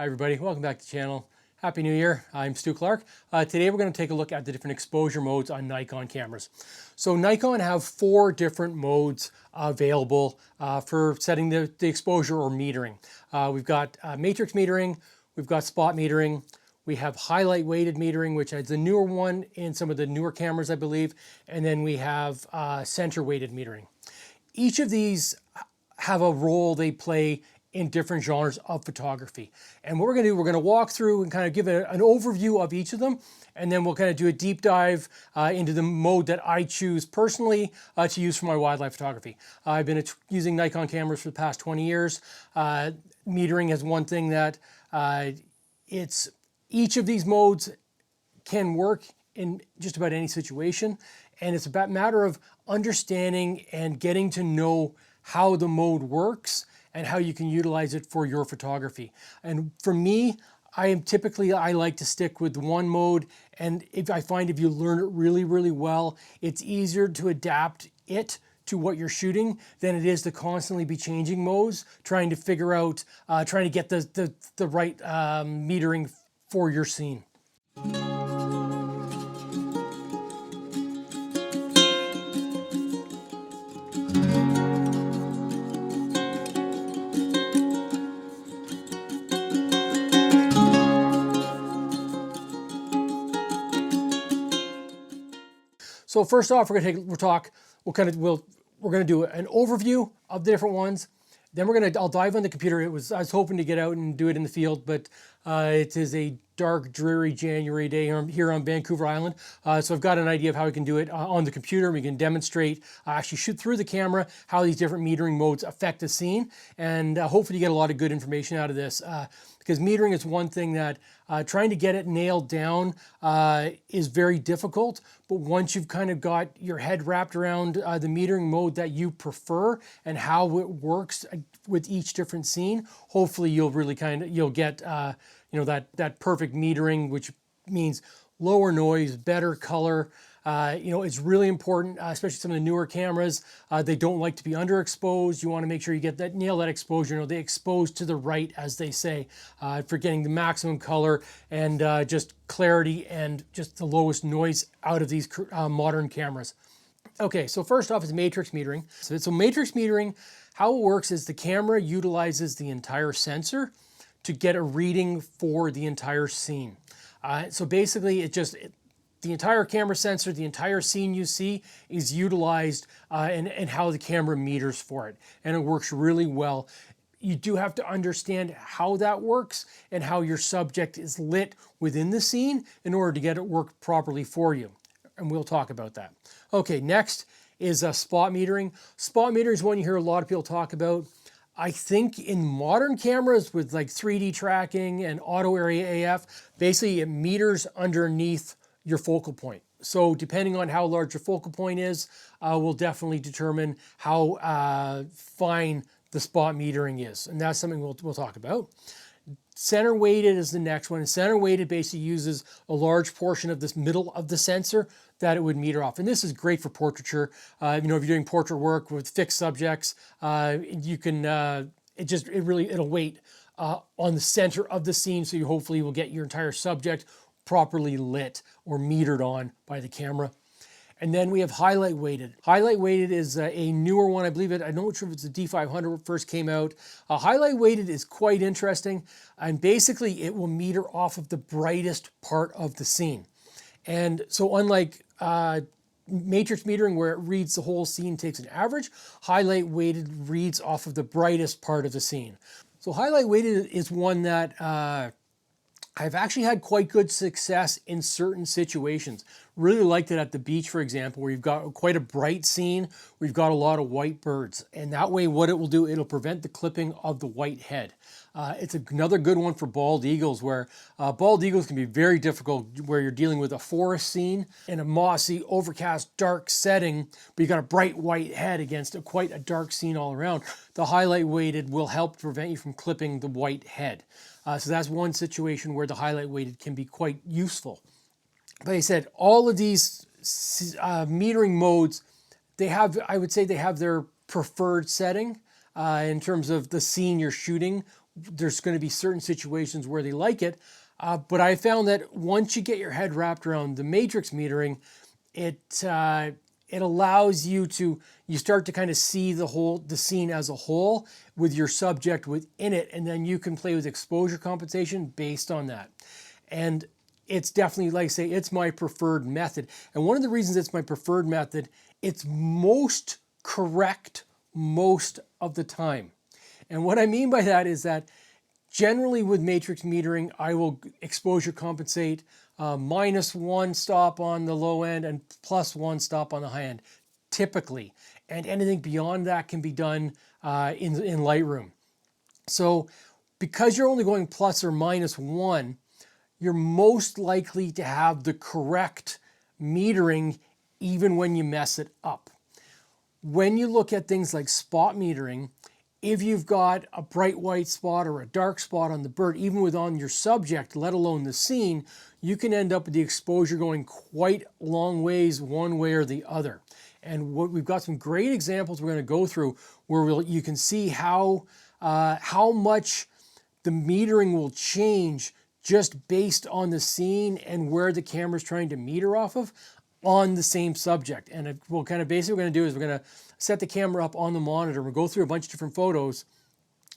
Hi everybody, welcome back to the channel. Happy New Year, I'm Stu Clark. Today we're going to take a look at the different exposure modes on Nikon cameras. So Nikon have 4 different modes available for setting the exposure or metering. We've got matrix metering, we've got spot metering, we have highlight weighted metering, which is the newer one in some of the newer cameras I believe, and then we have center weighted metering. Each of these have a role they play in different genres of photography. And what we're going to do, we're going to walk through and kind of give an overview of each of them, and then we'll kind of do a deep dive into the mode that I choose personally to use for my wildlife photography. I've been using Nikon cameras for the past 20 years. Metering is one thing that each of these modes can work in just about any situation, and it's about a matter of understanding and getting to know how the mode works and how you can utilize it for your photography. And for me, I like to stick with one mode, and if you learn it really, really well, it's easier to adapt it to what you're shooting than it is to constantly be changing modes, trying to figure out, trying to get the right metering for your scene. So first off, we're going to do an overview of the different ones. Then I'll dive on the computer. I was hoping to get out and do it in the field, but it is a dark, dreary January day here on Vancouver Island. So I've got an idea of how we can do it on the computer. We can demonstrate, actually shoot through the camera, how these different metering modes affect the scene. And hopefully you get a lot of good information out of this. Because metering is one thing that trying to get it nailed down is very difficult. But once you've kind of got your head wrapped around the metering mode that you prefer and how it works with each different scene, hopefully you'll get that perfect metering, which means lower noise, better color. It's really important, especially some of the newer cameras. They don't like to be underexposed. You want to make sure you nail that exposure. They expose to the right, as they say, for getting the maximum color and just clarity and just the lowest noise out of these modern cameras. Okay, so first off is matrix metering. So matrix metering, how it works is the camera utilizes the entire sensor to get a reading for the entire scene. So basically the entire camera sensor, the entire scene you see is utilized and how the camera meters for it. And it works really well. You do have to understand how that works and how your subject is lit within the scene in order to get it work properly for you. And we'll talk about that. Okay, next is spot metering. Spot metering is one you hear a lot of people talk about. I think in modern cameras with like 3D tracking and auto area AF, basically it meters underneath your focal point. So depending on how large your focal point is, will definitely determine how fine the spot metering is. And that's something we'll talk about. Center weighted is the next one. And center weighted basically uses a large portion of this middle of the sensor that it would meter off. And this is great for portraiture. If you're doing portrait work with fixed subjects, you can, it'll weight on the center of the scene. So you hopefully will get your entire subject properly lit or metered on by the camera. And then we have highlight weighted. Highlight weighted is a newer one, I believe I'm not sure if it's the D500 when it first came out. Highlight weighted is quite interesting, and basically it will meter off of the brightest part of the scene. And so unlike matrix metering where it reads the whole scene, takes an average, highlight weighted reads off of the brightest part of the scene. So highlight weighted is one that I've actually had quite good success in certain situations. Really liked it at the beach, for example, where you've got quite a bright scene, where you've got a lot of white birds. And that way what it will do, it'll prevent the clipping of the white head. It's another good one for bald eagles, where bald eagles can be very difficult where you're dealing with a forest scene in a mossy, overcast, dark setting, but you got a bright white head against quite a dark scene all around. The highlight weighted will help prevent you from clipping the white head. So that's one situation where the highlight weighted can be quite useful. But I said, all of these metering modes, I would say they have their preferred setting in terms of the scene you're shooting there's going to be certain situations where they like it. But I found that once you get your head wrapped around the matrix metering, it allows you start to kind of see the scene as a whole with your subject within it, and then you can play with exposure compensation based on that. And it's definitely, like I say, it's my preferred method. And one of the reasons it's my preferred method, it's most correct most of the time. And what I mean by that is that generally with matrix metering, I will exposure compensate -1 stop on the low end and +1 stop on the high end, typically. And anything beyond that can be done in Lightroom. So because you're only going plus or -1, you're most likely to have the correct metering even when you mess it up. When you look at things like spot metering, if you've got a bright white spot or a dark spot on the bird, even on your subject, let alone the scene, you can end up with the exposure going quite long ways one way or the other. And we've got some great examples we're going to go through where you can see how much the metering will change just based on the scene and where the camera's trying to meter off of on the same subject. And we'll kind of basically what we're going to do is we're going to set the camera up on the monitor. We'll go through a bunch of different photos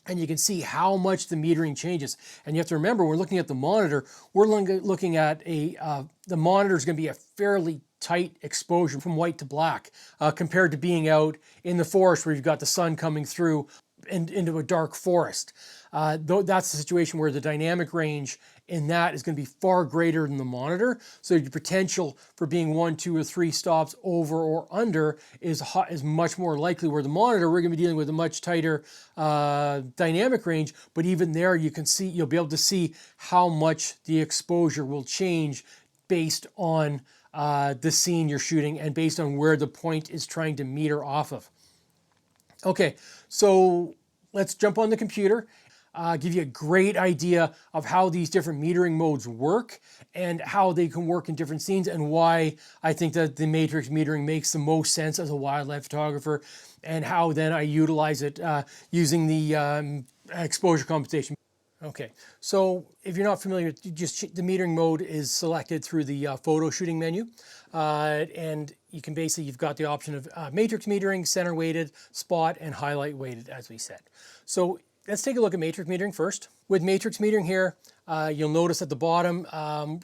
and you can see how much the metering changes. And you have to remember, we're looking at the monitor, we're looking at the monitor is going to be a fairly tight exposure from white to black compared to being out in the forest where you've got the sun coming through into a dark forest. That's the situation where the dynamic range in that is going to be far greater than the monitor. So your potential for being 1, 2, or 3 stops over or under is much more likely, where the monitor, we're going to be dealing with a much tighter dynamic range. But even there, you'll be able to see how much the exposure will change based on the scene you're shooting and based on where the point is trying to meter off of. Okay, so let's jump on the computer. Give you a great idea of how these different metering modes work and how they can work in different scenes, and why I think that the matrix metering makes the most sense as a wildlife photographer, and how then I utilize it using the exposure compensation. Okay, so if you're not familiar, the metering mode is selected through the photo shooting menu. And you can you've got the option of matrix metering, center weighted, spot, and highlight weighted, as we said. So let's take a look at matrix metering first. With matrix metering here, you'll notice at the bottom,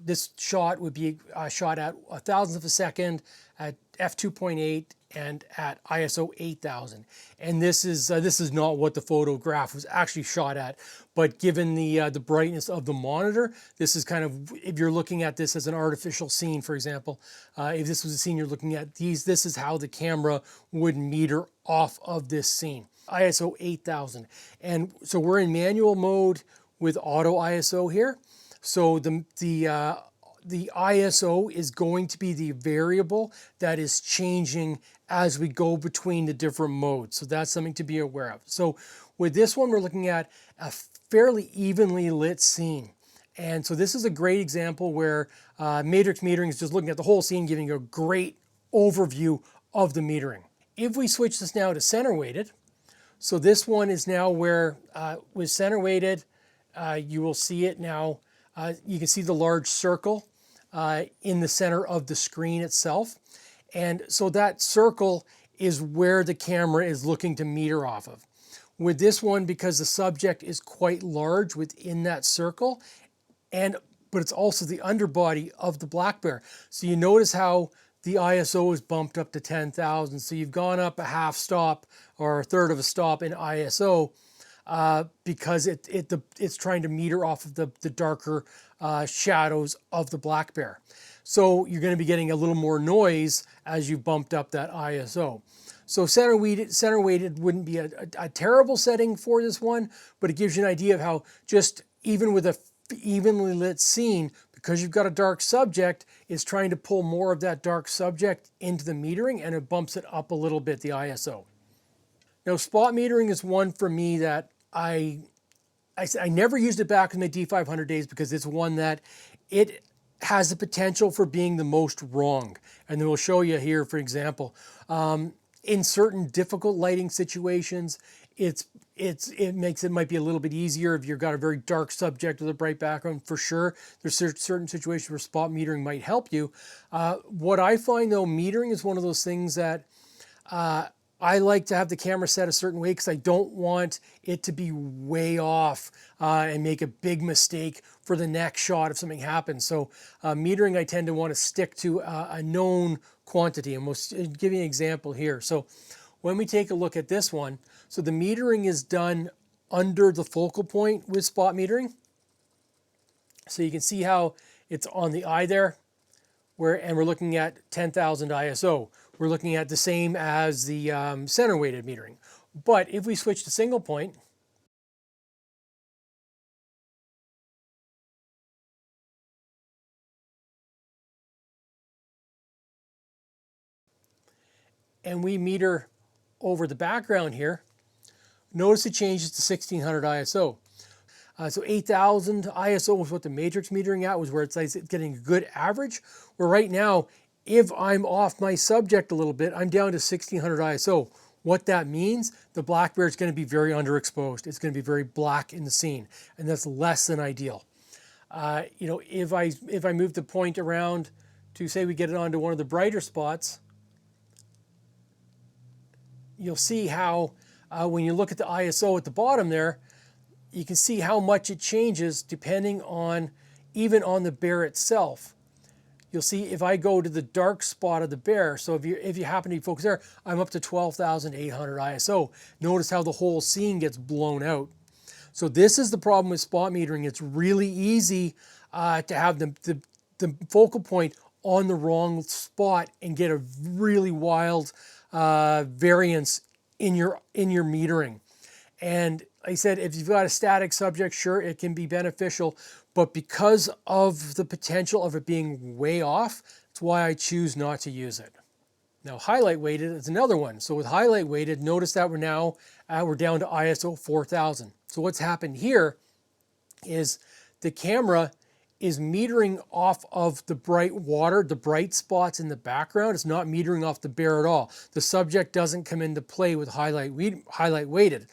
this shot would be shot at 1,000th of a second at f2.8 and at ISO 8000. And this is not what the photograph was actually shot at, but given the brightness of the monitor, this is kind of, if you're looking at this as an artificial scene, for example, if this was a scene you're looking at, this is how the camera would meter off of this scene. ISO 8000. And so we're in manual mode with auto ISO here. So the ISO is going to be the variable that is changing as we go between the different modes. So that's something to be aware of. So with this one, we're looking at a fairly evenly lit scene. And so this is a great example where matrix metering is just looking at the whole scene, giving you a great overview of the metering. If we switch this now to center weighted, so this one is now where with center weighted, you will see it now. You can see the large circle in the center of the screen itself. And so that circle is where the camera is looking to meter off of. With this one, because the subject is quite large within that circle, but it's also the underbody of the black bear. So you notice how the ISO is bumped up to 10,000. So you've gone up a half stop or a third of a stop in ISO because it's trying to meter off of the darker shadows of the black bear. So you're going to be getting a little more noise as you bumped up that ISO. So center weighted wouldn't be a terrible setting for this one, but it gives you an idea of how just even with a evenly lit scene, because you've got a dark subject, is trying to pull more of that dark subject into the metering, and it bumps it up a little bit, the ISO. Now, spot metering is one for me that I never used it back in the D500 days, because it's one that it has the potential for being the most wrong. And then we'll show you here, for example. In certain difficult lighting situations, it makes it might be a little bit easier if you've got a very dark subject with a bright background. For sure, there's certain situations where spot metering might help you. What I find though, metering is one of those things that I like to have the camera set a certain way because I don't want it to be way off and make a big mistake for the next shot if something happens. So metering, I tend to want to stick to a known quantity. And we'll give you an example here. So when we take a look at this one, so the metering is done under the focal point with spot metering. So you can see how it's on the eye there, and we're looking at 10,000 ISO. We're looking at the same as the center weighted metering. But if we switch to single point, and we meter over the background here, notice it changes to 1600 ISO. So 8000 ISO was what the matrix metering at was, where it's getting a good average. Where right now, if I'm off my subject a little bit, I'm down to 1600 ISO. What that means, the black bear is going to be very underexposed. It's going to be very black in the scene, and that's less than ideal. You know, if I move the point around to, say, we get it onto one of the brighter spots, you'll see how when you look at the ISO at the bottom there, you can see how much it changes depending on, even on the bear itself. You'll see if I go to the dark spot of the bear, so if you happen to be focused there, I'm up to 12,800 ISO. Notice how the whole scene gets blown out. So this is the problem with spot metering. It's really easy to have the focal point on the wrong spot and get a really wild variance in your metering. And like I said, if you've got a static subject, sure, it can be beneficial, but because of the potential of it being way off, that's why I choose not to use it. Now, highlight weighted is another one. So with highlight weighted, notice that we're down to ISO 4000. So what's happened here is the camera is metering off of the bright water, the bright spots in the background. It's not metering off the bear at all. The subject doesn't come into play with highlight weighted.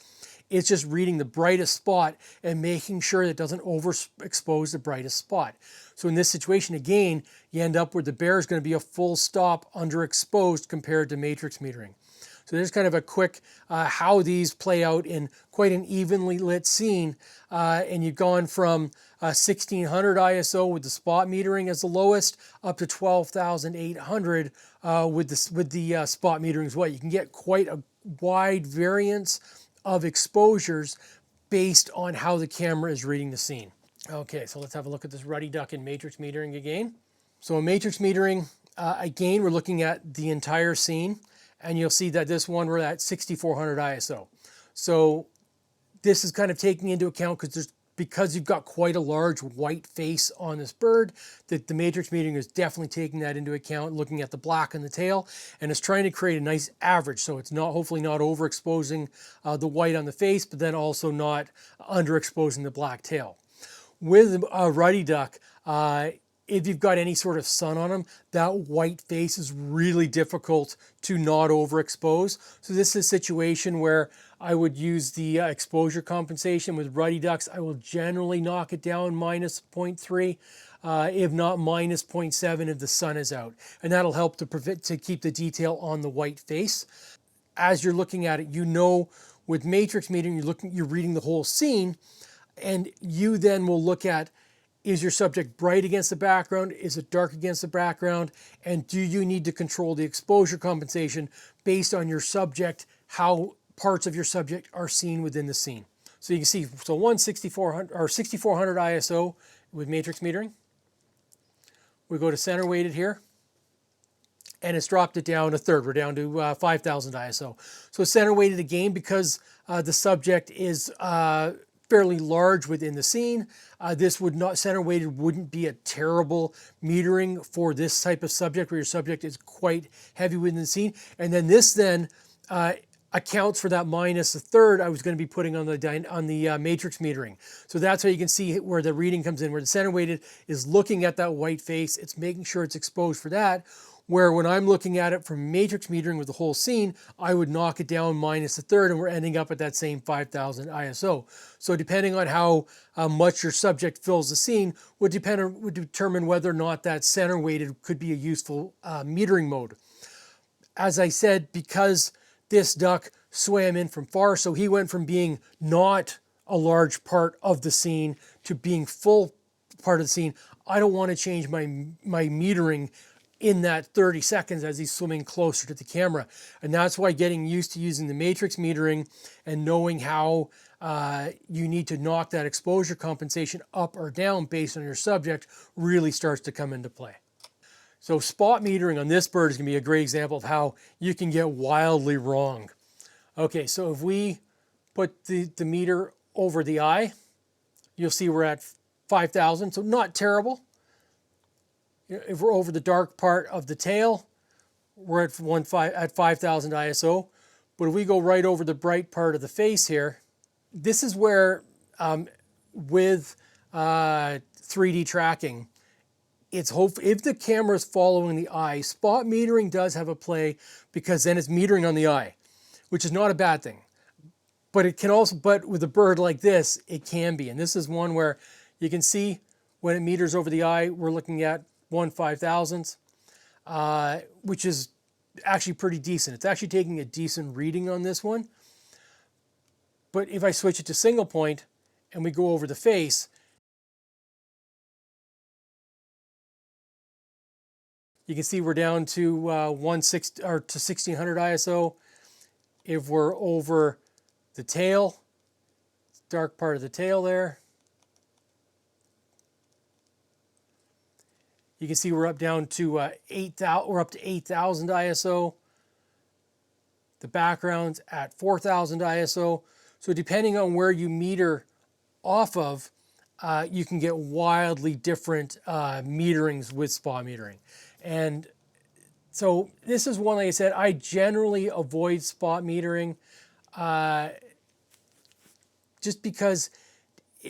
It's just reading the brightest spot and making sure that it doesn't overexpose the brightest spot. So in this situation, again, you end up where the bear is going to be a full stop underexposed compared to matrix metering. So there's kind of a quick how these play out in quite an evenly lit scene. And you've gone from 1600 ISO with the spot metering as the lowest up to 12,800 with the spot metering as well. You can get quite a wide variance of exposures based on how the camera is reading the scene. Okay, so let's have a look at this ruddy duck in matrix metering again. So in matrix metering, again, we're looking at the entire scene, and you'll see that this one, we're at 6400 ISO. So this is kind of taking into account because you've got quite a large white face on this bird, that the matrix metering is definitely taking that into account, looking at the black in the tail, and it's trying to create a nice average. So it's not, hopefully not overexposing the white on the face, but then also not underexposing the black tail. With a ruddy duck, if you've got any sort of sun on them, that white face is really difficult to not overexpose. So this is a situation where I would use the exposure compensation. With ruddy ducks, I will generally knock it down minus 0.3, if not minus 0.7 if the sun is out. And that'll help to keep the detail on the white face. As you're looking at it, you know, with matrix metering, you're reading the whole scene, and you then will look at, is your subject bright against the background? Is it dark against the background? And do you need to control the exposure compensation based on your subject, how parts of your subject are seen within the scene? So you can see, so 6400 ISO with matrix metering. We go to center weighted here, and it's dropped it down a third. We're down to 5000 ISO. So center weighted again, because the subject is fairly large within the scene. This would not, center weighted wouldn't be a terrible metering for this type of subject where your subject is quite heavy within the scene. And then this accounts for that minus a third I was going to be putting on the matrix metering. So that's how you can see where the reading comes in, where the center weighted is looking at that white face. It's making sure it's exposed for that. Where when I'm looking at it from matrix metering with the whole scene, I would knock it down minus a third and we're ending up at that same 5000 ISO. So depending on how much your subject fills the scene would determine whether or not that center weighted could be a useful metering mode. As I said, because this duck swam in from far, so he went from being not a large part of the scene to being full part of the scene. I don't want to change my metering in that 30 seconds as he's swimming closer to the camera. And that's why getting used to using the matrix metering and knowing how you need to knock that exposure compensation up or down based on your subject really starts to come into play. So spot metering on this bird is going to be a great example of how you can get wildly wrong. Okay, so if we put the meter over the eye, you'll see we're at 5,000, so not terrible. If we're over the dark part of the tail, we're at 5,000 ISO. But if we go right over the bright part of the face here, this is where with 3D tracking, it's if the camera is following the eye, spot metering does have a play because then it's metering on the eye, which is not a bad thing. But it can also, but with a bird like this, it can be. And this is one where you can see when it meters over the eye, we're looking at 1/5000th, which is actually pretty decent. It's actually taking a decent reading on this one. But if I switch it to single point and we go over the face, you can see we're down to 160 or to 1600 ISO. If we're over the tail, dark part of the tail there, you can see we're up down to 8,000. We're up to 8,000 ISO. The background's at 4,000 ISO. So depending on where you meter off of, you can get wildly different meterings with spot metering. And so this is one, like I said, I generally avoid spot metering just because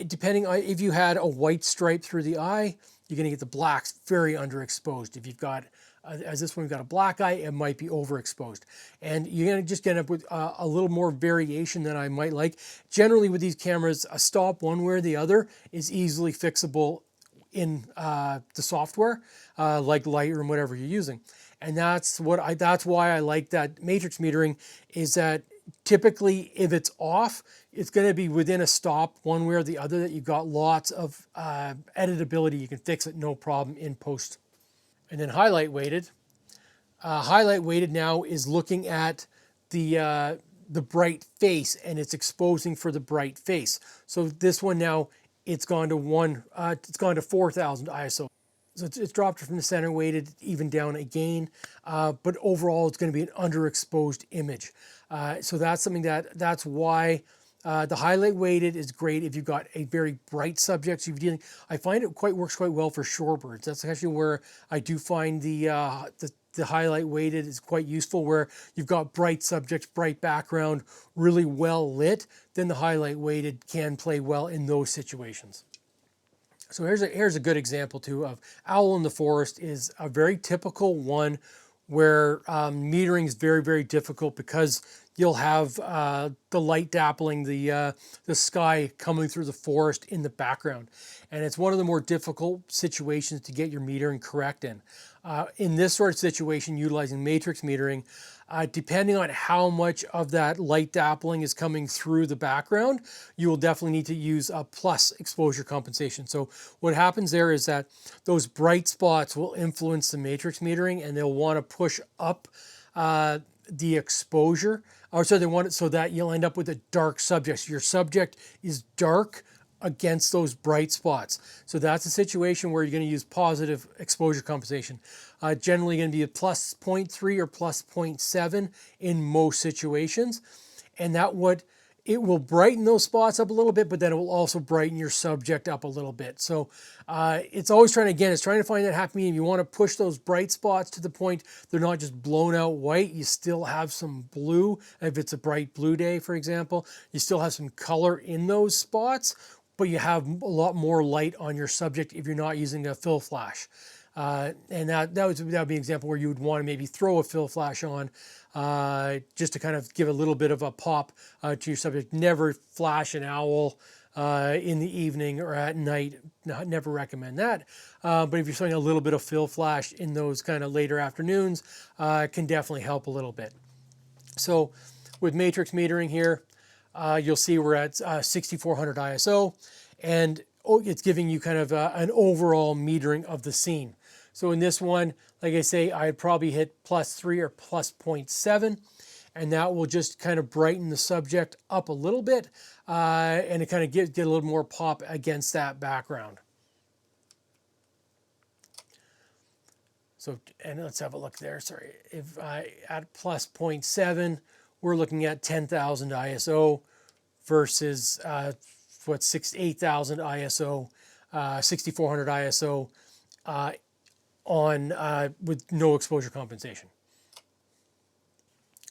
depending on if you had a white stripe through the eye, you're going to get the blacks very underexposed. If you've got, as this one, you've got a black eye, it might be overexposed. And you're going to just end up with a little more variation than I might like. Generally with these cameras, a stop one way or the other is easily fixable in the software, like Lightroom, whatever you're using. And that's why I like that matrix metering, is that typically if it's off, it's going to be within a stop one way or the other that you've got lots of editability. You can fix it no problem in post. And then highlight weighted. Highlight weighted now is looking at the bright face, and it's exposing for the bright face. So this one now, it's gone to 4,000 ISO. So it's dropped from the center weighted even down again, but overall it's going to be an underexposed image. So that's something that's why the highlight weighted is great if you've got a very bright subject. So I find it works quite well for shorebirds. That's actually where I do find the highlight weighted is quite useful, where you've got bright subjects, bright background, really well lit. Then the highlight weighted can play well in those situations. So here's a good example too of owl in the forest. Is a very typical one where metering is very, very difficult because you'll have the light dappling the sky coming through the forest in the background. And it's one of the more difficult situations to get your metering correct in. In this sort of situation, utilizing matrix metering, depending on how much of that light dappling is coming through the background, you will definitely need to use a plus exposure compensation. So what happens there is that those bright spots will influence the matrix metering, and they'll want to push up the exposure, or so they want it so that you'll end up with a dark subject. So your subject is dark against those bright spots. So that's a situation where you're going to use positive exposure compensation. Generally going to be a plus 0.3 or plus 0.7 in most situations. And it will brighten those spots up a little bit, but then it will also brighten your subject up a little bit. So it's always trying to find that happy medium. You want to push those bright spots to the point they're not just blown out white. You still have some blue. If it's a bright blue day, for example, you still have some color in those spots, but you have a lot more light on your subject if you're not using a fill flash. And that would be an example where you would want to maybe throw a fill flash on just to kind of give a little bit of a pop to your subject. Never flash an owl in the evening or at night. Never recommend that. But if you're showing a little bit of fill flash in those kind of later afternoons, it can definitely help a little bit. So with matrix metering here, you'll see we're at 6400 ISO, and it's giving you kind of an overall metering of the scene. So in this one, like I say, I'd probably hit +3 or +0.7, and that will just kind of brighten the subject up a little bit, and it kind of get a little more pop against that background. So, and let's have a look there. Sorry, if I at +0.7, we're looking at 10,000 ISO versus what's 8,000 ISO, 6400 ISO on with no exposure compensation.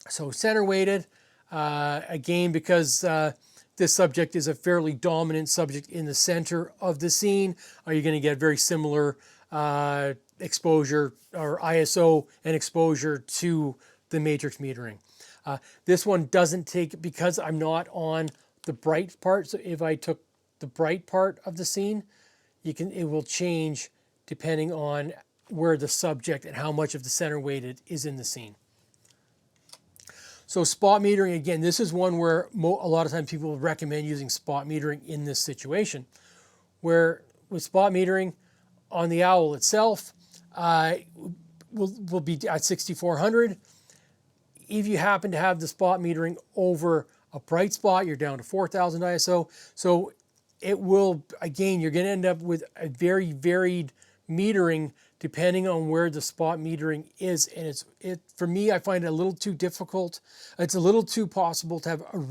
So center weighted, again, because this subject is a fairly dominant subject in the center of the scene, you're going to get very similar exposure or ISO and exposure to the matrix metering. This one doesn't take, because I'm not on the bright part, so if I took the bright part of the scene, it will change depending on where the subject and how much of the center weighted is in the scene. So spot metering, again, this is one where a lot of times people recommend using spot metering in this situation, where with spot metering on the owl itself, will be at 6400. If you happen to have the spot metering over a bright spot, you're down to 4000 ISO. So it will, again, you're going to end up with a very varied metering depending on where the spot metering is. And for me, I find it a little too difficult. It's a little too possible to have a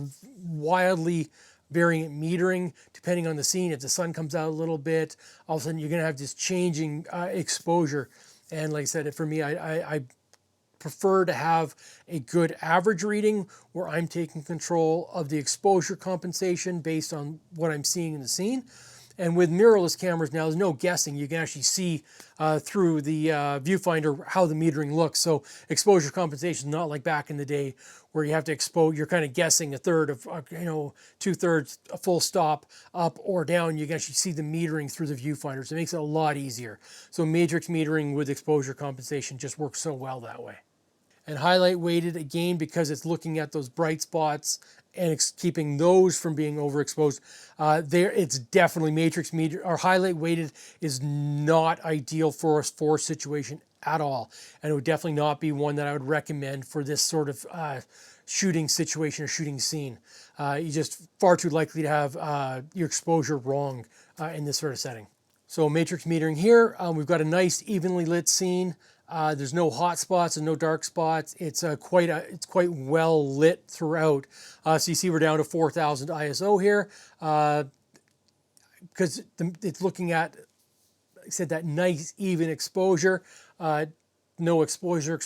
wildly variant metering depending on the scene. If the sun comes out a little bit, all of a sudden you're going to have this changing exposure. And like I said, for me, I prefer to have a good average reading where I'm taking control of the exposure compensation based on what I'm seeing in the scene. And with mirrorless cameras now, there's no guessing. You can actually see through the viewfinder how the metering looks. So exposure compensation is not like back in the day where you have to expose, you're kind of guessing a third of, 2/3, a full stop, up or down. You can actually see the metering through the viewfinder. So it makes it a lot easier. So matrix metering with exposure compensation just works so well that way. And highlight weighted, again, because it's looking at those bright spots and it's keeping those from being overexposed. It's definitely matrix meter or highlight weighted is not ideal for a forest situation at all, and it would definitely not be one that I would recommend for this sort of shooting situation or shooting scene. You're just far too likely to have your exposure wrong in this sort of setting. So matrix metering here, we've got a nice evenly lit scene. There's no hot spots and no dark spots. It's quite well lit throughout. So you see we're down to 4000 ISO here because it's looking at, like I said, that nice even exposure. No exposure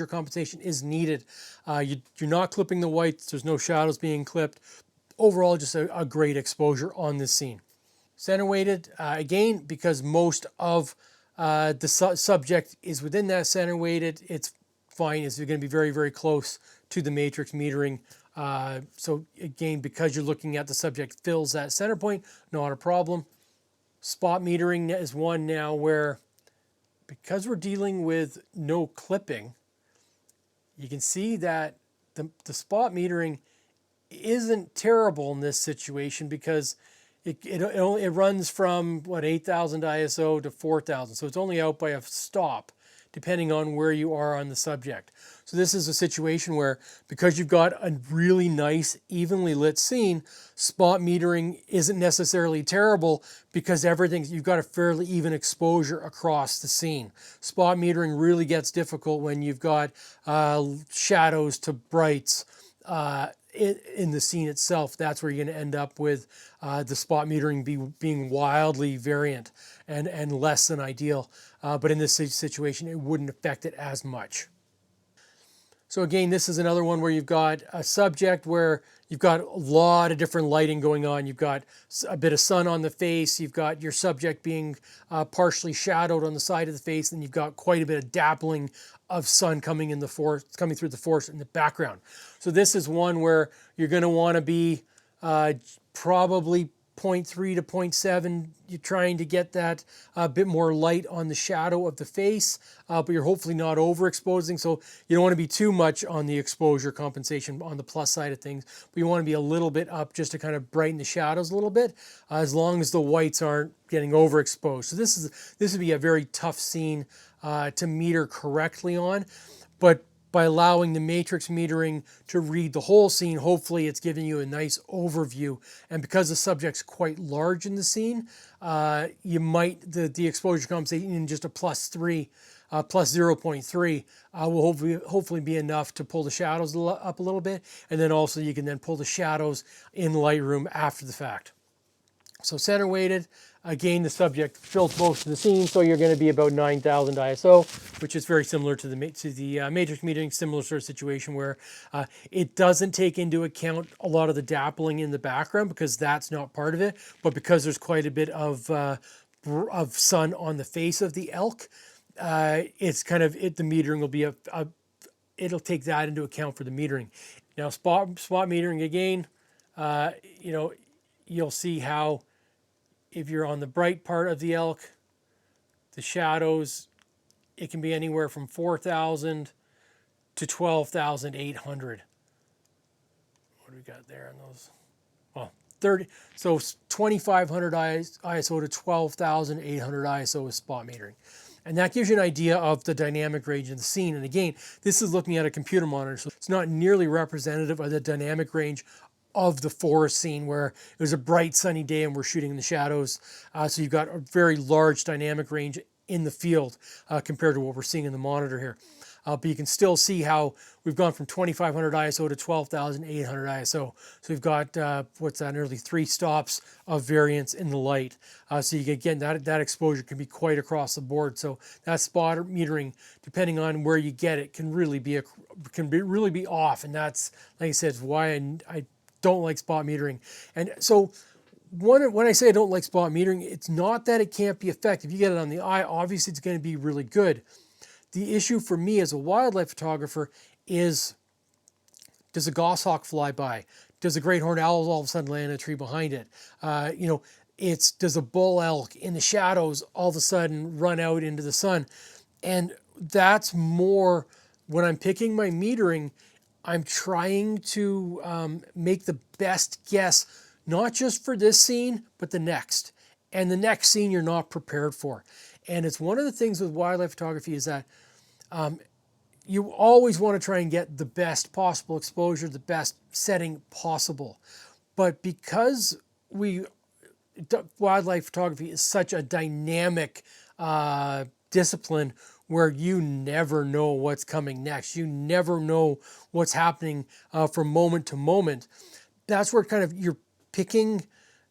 compensation is needed. You're not clipping the whites. There's no shadows being clipped. Overall, just a great exposure on this scene. Center weighted, again, because most of the subject is within that center weighted, it's fine. It's going to be very, very close to the matrix metering. So again, because you're looking at the subject fills that center point, not a problem. Spot metering is one now where, because we're dealing with no clipping, you can see that the spot metering isn't terrible in this situation because it runs from 8,000 ISO to 4,000, so it's only out by a stop depending on where you are on the subject. So this is a situation where, because you've got a really nice evenly lit scene, spot metering isn't necessarily terrible because you've got a fairly even exposure across the scene. Spot metering really gets difficult when you've got shadows to brights in the scene itself. That's where you're going to end up with the spot metering being wildly variant and less than ideal. But in this situation, it wouldn't affect it as much. So again, this is another one where you've got a subject where you've got a lot of different lighting going on. You've got a bit of sun on the face. You've got your subject being partially shadowed on the side of the face. And you've got quite a bit of dappling of sun coming through the forest in the background. So this is one where you're going to want to be probably 0.3 to 0.7. You're trying to get that bit more light on the shadow of the face, but you're hopefully not overexposing. So you don't want to be too much on the exposure compensation on the plus side of things, but you want to be a little bit up just to kind of brighten the shadows a little bit, as long as the whites aren't getting overexposed. So this would be a very tough scene to meter correctly on, but by allowing the matrix metering to read the whole scene, hopefully it's giving you a nice overview. And because the subject's quite large in the scene, you might, the exposure compensation in just a +3, plus 0.3 will hopefully be enough to pull the shadows up a little bit. And then also you can then pull the shadows in Lightroom after the fact. So center weighted, again, the subject fills most of the scene, so you're going to be about 9,000 ISO, which is very similar to the matrix metering, similar sort of situation where it doesn't take into account a lot of the dappling in the background because that's not part of it, but because there's quite a bit of sun on the face of the elk, it's kind of the metering will be it'll take that into account for the metering. Now spot metering again, you'll see how if you're on the bright part of the elk, the shadows, it can be anywhere from 4,000 to 12,800. What do we got there on those? Well, 30. So 2,500 ISO to 12,800 ISO is spot metering. And that gives you an idea of the dynamic range of the scene. And again, this is looking at a computer monitor, so it's not nearly representative of the dynamic range of the forest scene where it was a bright sunny day and we're shooting in the shadows. So you've got a very large dynamic range in the field compared to what we're seeing in the monitor here. But you can still see how we've gone from 2,500 ISO to 12,800 ISO. So we've got, nearly 3 stops of variance in the light. So you get that exposure can be quite across the board. So that spot metering, depending on where you get it, can really be off. And that's, like I said, why I don't like spot metering. And so when I say I don't like spot metering, it's not that it can't be effective. You get it on the eye, obviously it's going to be really good. The issue for me as a wildlife photographer is, does a goshawk fly by? Does a great horned owl all of a sudden land in a tree behind it? Does a bull elk in the shadows all of a sudden run out into the sun? And that's more, when I'm picking my metering, I'm trying to make the best guess, not just for this scene, but the next. And the next scene you're not prepared for. And it's one of the things with wildlife photography is that you always want to try and get the best possible exposure, the best setting possible. But because wildlife photography is such a dynamic discipline where you never know what's coming next. You never know what's happening from moment to moment. That's where kind of you're picking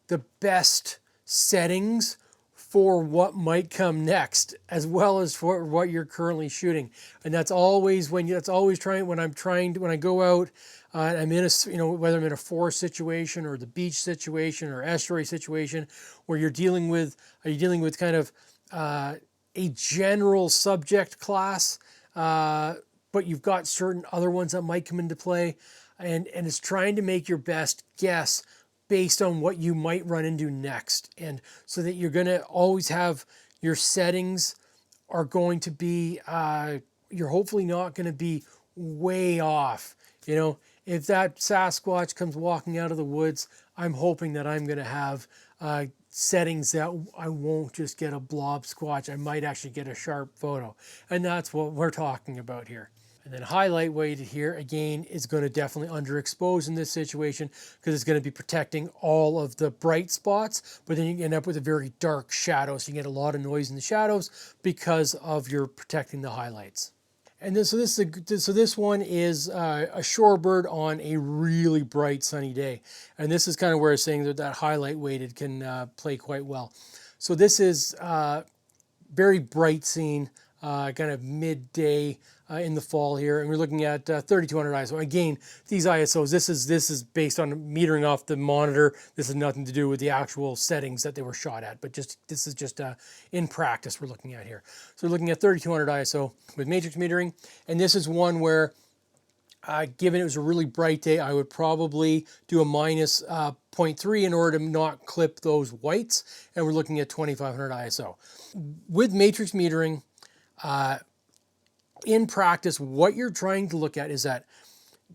the best settings for what might come next, as well as for what you're currently shooting. And that's always when I go out, I'm in whether I'm in a forest situation or the beach situation or estuary situation, where are you dealing with kind of a general subject class, but you've got certain other ones that might come into play, and it's trying to make your best guess based on what you might run into next. And so that you're going to always have your settings are going to be, you're hopefully not going to be way off. If that Sasquatch comes walking out of the woods, I'm hoping that I'm going to have settings that I won't just get a blob squatch. I might actually get a sharp photo. And that's what we're talking about here. And then highlight weighted here, again, is going to definitely underexpose in this situation because it's going to be protecting all of the bright spots, but then you end up with a very dark shadow. So you get a lot of noise in the shadows because of your protecting the highlights. And then, so this one is a shorebird on a really bright sunny day. And this is kind of where it's saying that highlight weighted can play quite well. So this is very bright scene, kind of midday. in the fall here, and we're looking at 3200 ISO. Again, these ISOs, this is based on metering off the monitor. This has nothing to do with the actual settings that they were shot at, but this is just in practice we're looking at here. So we're looking at 3200 ISO with matrix metering, and this is one where given it was a really bright day, I would probably do a minus 0.3 in order to not clip those whites, and we're looking at 2500 ISO. With matrix metering, in practice, what you're trying to look at is that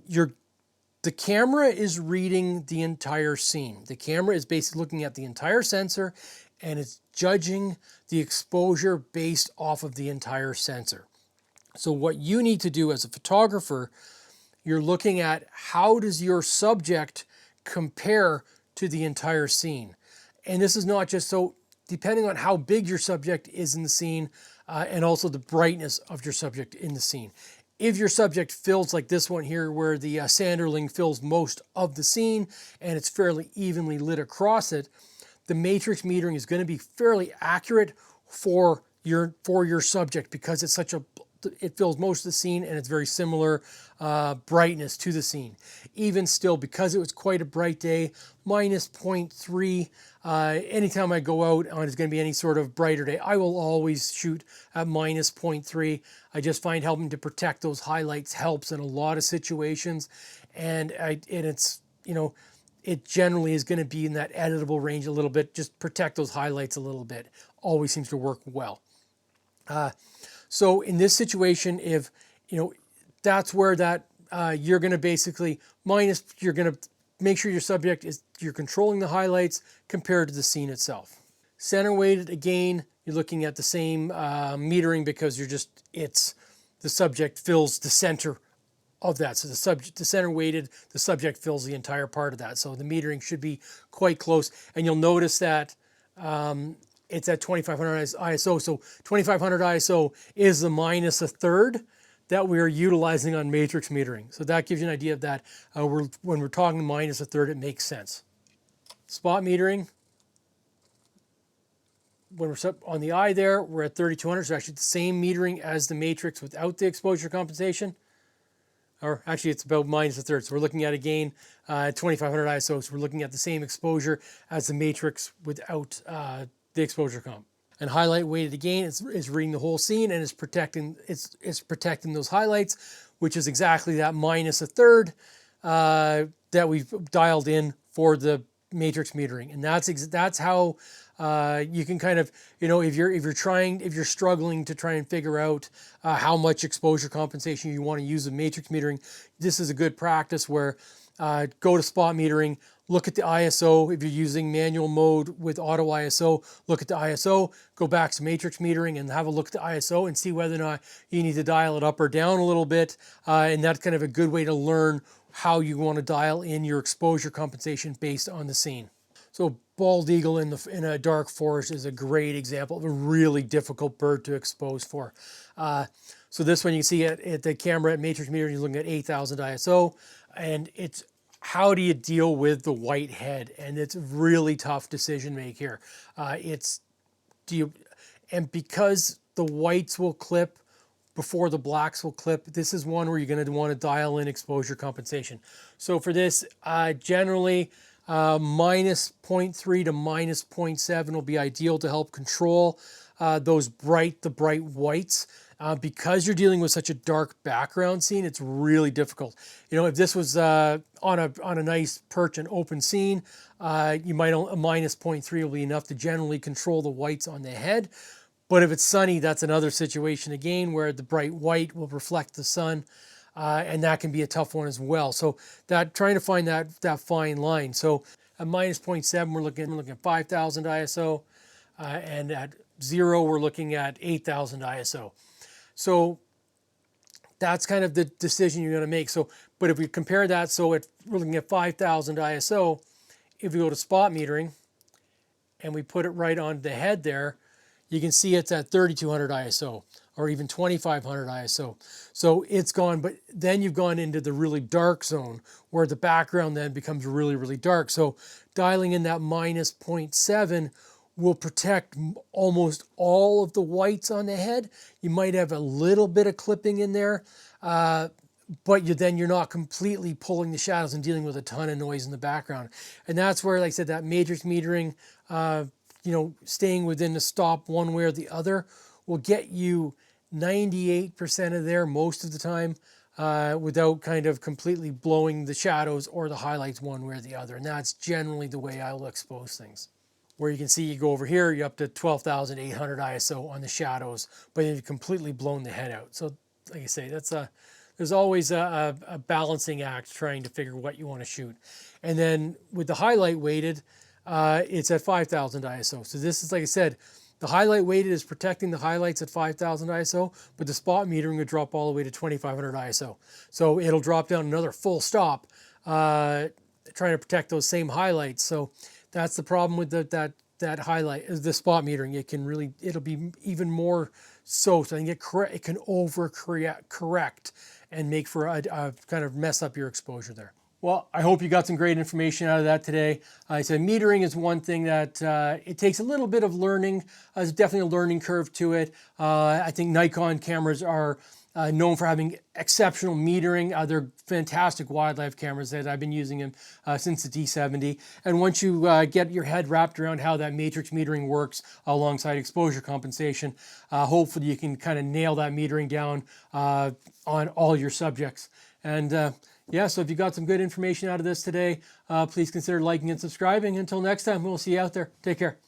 the camera is reading the entire scene. The camera is basically looking at the entire sensor, and it's judging the exposure based off of the entire sensor. So what you need to do as a photographer, you're looking at how does your subject compare to the entire scene. And this is not just so, depending on how big your subject is in the scene, and also the brightness of your subject in the scene. If your subject fills like this one here, where the Sanderling fills most of the scene and it's fairly evenly lit across it, the matrix metering is going to be fairly accurate for your subject, because it's it fills most of the scene and it's very similar brightness to the scene. Even still, because it was quite a bright day, minus 0.3, anytime I go out and it's going to be any sort of brighter day, I will always shoot at minus 0.3. I just find helping to protect those highlights helps in a lot of situations, and it's, you know, it generally is going to be in that editable range a little bit. Just protect those highlights a little bit. Always seems to work well. So in this situation, if, you know, that's where that you're going to basically you're going to make sure your subject you're controlling the highlights compared to the scene itself. Center weighted, again, you're looking at the same metering, because the subject fills the center of that. So the center weighted, the subject fills the entire part of that. So the metering should be quite close. And you'll notice that it's at 2500 ISO. So 2500 ISO is the minus a third that we are utilizing on matrix metering. So that gives you an idea of that. When we're talking minus a third, it makes sense. Spot metering, when we're on the eye there, we're at 3200. So actually the same metering as the matrix without the exposure compensation. Or actually it's about minus a third. So we're looking at, again, 2500 ISO. So we're looking at the same exposure as the matrix without the exposure comp. And highlight weighted, again, is reading the whole scene and is protecting those highlights, which is exactly that minus a third that we've dialed in for the matrix metering. And that's how you can kind of, you know, if you're struggling to try and figure out how much exposure compensation you want to use with matrix metering, this is a good practice where go to spot metering, look at the ISO. If you're using manual mode with auto ISO, look at the ISO, go back to matrix metering and have a look at the ISO and see whether or not you need to dial it up or down a little bit. And that's kind of a good way to learn how you want to dial in your exposure compensation based on the scene. So bald eagle in a dark forest is a great example of a really difficult bird to expose for. So this one you can see at the camera at matrix metering, you're looking at 8000 ISO, and it's how do you deal with the white head? And it's a really tough decision to make here. And because the whites will clip before the blacks will clip, this is one where you're going to want to dial in exposure compensation. So for this, generally minus 0.3 to minus 0.7 will be ideal to help control the bright whites. Because you're dealing with such a dark background scene, it's really difficult. You know, if this was on a nice perch and open scene, you might a minus 0.3 will be enough to generally control the whites on the head. But if it's sunny, that's another situation again where the bright white will reflect the sun, and that can be a tough one as well. So trying to find that fine line. So at minus 0.7, we're looking at 5000 ISO, and at 0, we're looking at 8000 ISO. So that's kind of the decision you're going to make. So, but if we compare that, so we're looking at 5000 ISO, if we go to spot metering and we put it right on the head there, you can see it's at 3200 ISO or even 2500 ISO. So it's gone, but then you've gone into the really dark zone where the background then becomes really, really dark. So dialing in that minus 0.7 will protect almost all of the whites on the head. You might have a little bit of clipping in there, but then you're not completely pulling the shadows and dealing with a ton of noise in the background. And that's where, like I said, that matrix metering, staying within the stop one way or the other will get you 98% of there most of the time, without kind of completely blowing the shadows or the highlights one way or the other. And that's generally the way I will expose things. Where you can see, you go over here, you're up to 12,800 ISO on the shadows, but you've completely blown the head out. So like I say, there's always a balancing act trying to figure what you want to shoot. And then with the highlight weighted, it's at 5,000 ISO. So this is, like I said, the highlight weighted is protecting the highlights at 5,000 ISO, but the spot metering would drop all the way to 2,500 ISO. So it'll drop down another full stop, trying to protect those same highlights. So that's the problem with that highlight, is the spot metering. It'll be even more so. So I think it can correct and make for a kind of mess up your exposure there. Well, I hope you got some great information out of that today. I said metering is one thing that it takes a little bit of learning. There's definitely a learning curve to it. I think Nikon cameras are known for having exceptional metering. They're fantastic wildlife cameras that I've been using them since the D70. And once you get your head wrapped around how that matrix metering works alongside exposure compensation, hopefully you can kind of nail that metering down on all your subjects. And yeah, so if you got some good information out of this today, please consider liking and subscribing. Until next time, we'll see you out there. Take care.